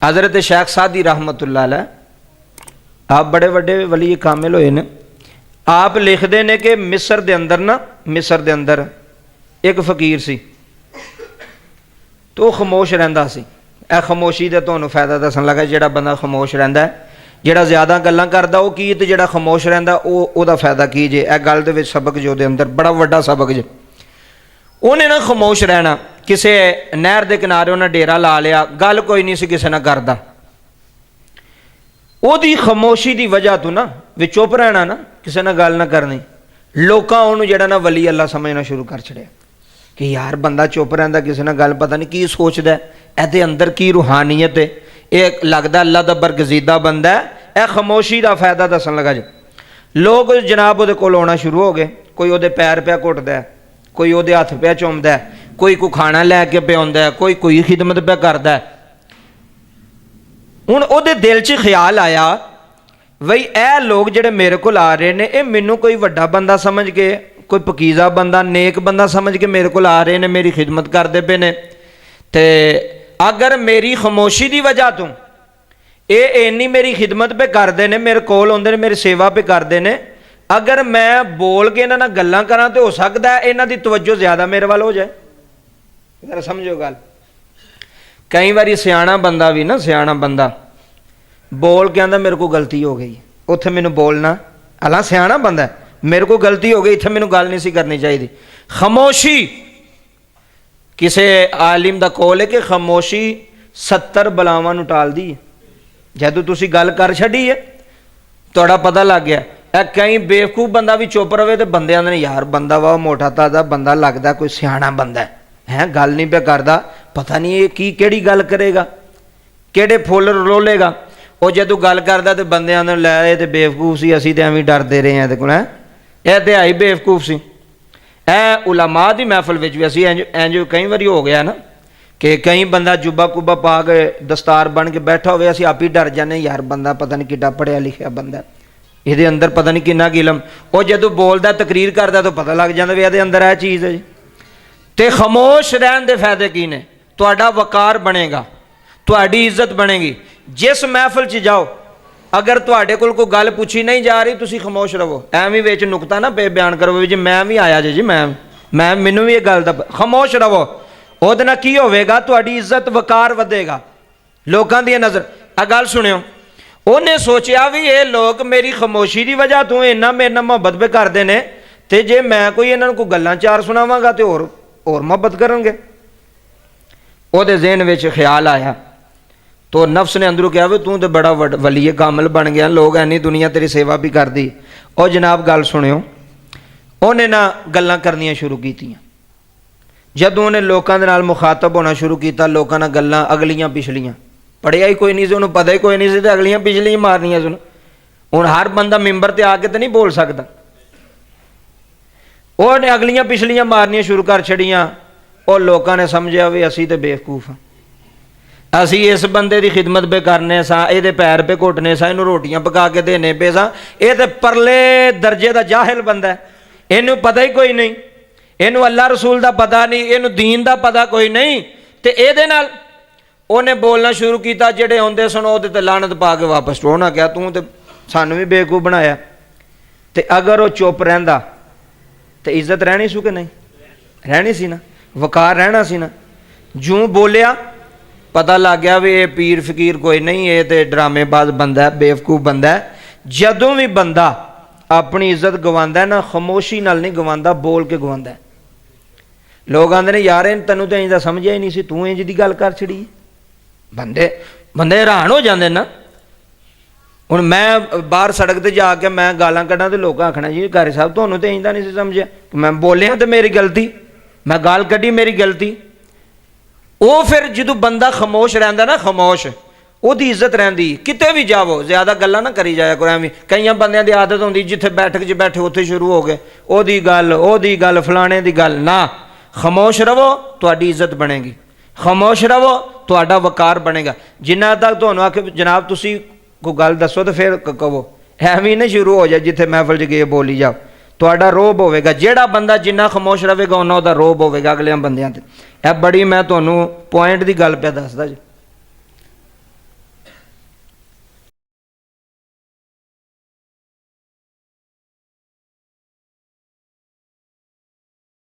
हज़रत शेख सादी रहमतुल्लाह अलैह आप बड़े बड़े वली कामिल होए ने। आप लिखते ने कि मिस्र दे अंदर एक फकीर सी तो खामोश रहिंदा सी। ए खामोशी दे तुहानूं फायदा दसन लगा, जिहड़ा बंदा खामोश रहिंदा है, जिहड़ा ज़्यादा गल्लां करदा वो की, ते जिहड़ा खामोश रहिंदा ओहदा फायदा की जे। ए गल दे विच सबक जो दे अंदर बड़ा वड्डा सबक जे। उन्हें ना खामोश रहना, किसी नहर के किनारे उन्हें डेरा ला लिया, गल कोई नहीं सी किसी ने करदा। ओदी खामोशी की वजह तो ना वे चुप रहना ना, किसी ने गल ना करनी, लोकां उहनूं जिहड़ा ना वली अल्लाह समझना शुरू कर छड़िया कि यार बंदा चुप रहिंदा, किसी ने गल पता नहीं की सोचदा, इहदे अंदर की रूहानियत है, ये लगदा अल्लाह दा बरगज़ीदा बंदा है। यह खामोशी का फायदा दसन लगा जी। लोग जनाब उहदे कोल आउणा शुरू हो गए, कोई उहदे पैर पिया घुटदा है, कोई उहदे हथ पिया चुमदा है, कोई खाना लैके पियाउंदा है, कोई खिदमत पिया करदा है। हुण उहदे दिल च ख्याल आया बई ए लोग जिहड़े मेरे कोल आ रहे ने, ये मैनू कोई वड्डा बंदा समझ के, कोई पकीज़ा बंदा, नेक बंदा समझ के मेरे कोल आ रहे ने, मेरी खिदमत करते पे ने। ते अगर मेरी खामोशी की वजह तो ये इन्नी मेरी खिदमत पे करते हैं, मेरे कोल आउंदे ने, मेरी सेवा पे करते हैं, अगर मैं बोल के इन्हां नाल गल्लां करां तो हो सकता है इन्हां दी तवज्जो ज़्यादा मेरे वाल हो जाए। जरा समझो गल। कई बारी सियाणा बंदा भी ना, सियाणा बंदा बोल के आंदा मेरे को गलती हो गई, उत्थे मैनू बोलना, हालां सियाणा बंदा है, मेरे को गलती हो गई, इत्थे मैनू गल नहीं सी करनी चाहिए। खामोशी, किसी आलिम दा कौल है कि खामोशी 70 बलावां नूं टालदी है। जदों तुसीं गल कर छड्डी है, तुहाडा पता लग गया। कई बेवकूफ बंदा भी चुप रहे तो बंदे आंदे ने यार बंदा वाह मोटा ताजा बंदा लगदा, कोई सियाणा बंदा है, गल नहीं पे करदा, पता नहीं ये की केड़ी गल करेगा, केड़े फुल रोलेगा। वो जदों गल करदा तो बंदे आंदे लै ये ते बेवकूफ सी, असीं ते एवें डरदे रहे हैं इहदे कोल, यह ते है ही बेवकूफ सी। ए उलमा दी महफिल विच भी असीं इंज कई बारी हो गया ना कि कई बंदा जुब्बा कुब्बा पा के दस्तार बन के बैठा होवे, असीं आप ही डर जाने यार बंदा पता नहीं किड्डा पढ़िया लिखिया बंदा, ये अंदर पता नहीं किन्ना इलम। वो जदों बोलदा तकरीर करदा तो पता लग जाता भी ये अंदर यह चीज़ है जी। तो खामोश रहन दे फायदे की ने, तुहाडा वकार बनेगा, तुहाडी इज्जत बनेगी। जिस महफिल च जाओ अगर तुहाडे कोल कोई गल पूछी नहीं जा रही, तुसीं खामोश रहो, एवें विच नुकता ना पे बयान करो जी मैं भी आया जी मैं मैनू भी ये गल दा, खामोश रहो। ਉਹਦੇ ਨਾਲ ਕੀ ਹੋਵੇਗਾ, ਤੁਹਾਡੀ ਇੱਜ਼ਤ ਵਕਾਰ ਵਧੇਗਾ, ਲੋਕਾਂ ਦੀ ਨਜ਼ਰ। ਆ ਗੱਲ ਸੁਣਿਓ, ਉਹਨੇ ਸੋਚਿਆ ਵੀ ਇਹ ਲੋਕ ਮੇਰੀ ਖਾਮੋਸ਼ੀ ਦੀ ਵਜ੍ਹਾ ਤੋਂ ਇੰਨਾ ਮੇਰੇ ਨਾਲ ਮੁਹੱਬਤ ਵੀ ਕਰਦੇ ਨੇ, ਤੇ ਜੇ ਮੈਂ ਕੋਈ ਇਹਨਾਂ ਨੂੰ ਕੋਈ ਗੱਲਾਂ ਚਾਰ ਸੁਣਾਵਾਂਗਾ ਤੇ ਹੋਰ ਮੁਹੱਬਤ ਕਰਨਗੇ। ਉਹਦੇ ਜ਼ਿਹਨ ਵਿੱਚ ਖਿਆਲ ਆਇਆ तो नफ्स ने अंदरों कहा भी तू तो बड़ा वली कामिल बन गया, लोग इन्नी दुनिया तेरी सेवा भी कर दी। और जनाब गल सुनियो, उन्हें ना गल्लां करनियां शुरू कीतियां। जदों उन्हें लोगों के नाल मुखातब होना शुरू किया, लोगों नाल गल्लां अगलियां पिछलियां, पढ़िया ही कोई नहीं सी, उन्हें पता ही कोई नहीं सी, तो अगलियां पिछलियां मारनियां सुन। हुण हर बंदा मिंबर ते आके तो नहीं बोल सकता, उन्हें अगलियां पिछलियां मारनियां शुरू कर छड़ियां। और लोगों ने समझा भी असी तो बेवकूफ हाँ, असी इस बंदे की खिदमत पे करने सा, ये पैर पे घुटने सा, इनू रोटियां पका के देने पे सा, ये तो परले दर्जे का जाहिल बंदा है, इनू पता ही कोई नहीं, इनू अल्लाह रसूल का पता नहीं, इनू दीन का पता कोई नहीं। तो ये नाल उन्हें बोलना शुरू किया, जेडे आउंदे सन उहदे ते लानत पा के वापस टोना गया, तू तो सानू भी बेवकूफ बनाया। तो अगर वो चुप रहिंदा तो इज्जत रहनी सी कि नहीं, रहनी सी ना, वकार रहना सी ना। जूं बोलिया पता लग गया भी ये पीर फकीर कोई नहीं, ये तो ड्रामेबाज बंदा है, बेवकूफ बंदा है। जदों भी बंदा अपनी इज्जत गवांदा है ना, खामोशी नाल नहीं गवांदा, बोल के गवांदा है। लोग आंदे ने यार तैनूं तो इंज दा समझिया ही नहीं सी, तू इंज दी गल कर छड़ी। बंदे हैरान हो जाते ना। हुण मैं बाहर सड़क ते जाके मैं गालां कड्डां ते लोग आखना जी कारी साहब तुहानूं तो इंज दा नहीं सी समझिया, मैं बोलिया तो मेरी गलती, मैं गाल कड्डी मेरी गलती। वो फिर जो बंदा खामोश रहिंदा ना, खामोश ओदी इज्जत रहिंदी। किते भी जावो ज़्यादा गल्लां ना करी जाया करो। एवें कईयां बंदियां दी आदत होंदी जिथे बैठक च बैठे उत्थे शुरू हो गए ओदी गल फलाने दी गल ना। खामोश रवो तुहाडी इज्जत बनेगी, खामोश रवो तुहाडा वकार बनेगा। जिन्ना तक तुहानूं आखे जनाब तुसीं कोई गल दसो तो फिर कहो, एवें ना शुरू हो जाए जिथे महफिल च गए बोली जाओ, तुहाडा रोब होवेगा। जिहड़ा बंदा जिन्ना खामोश रहेगा उन्ना उहदा रोब होवेगा अगले बंदियां ते। यह बड़ी मैं तुहानूं पॉइंट की गल पे दसदा जी।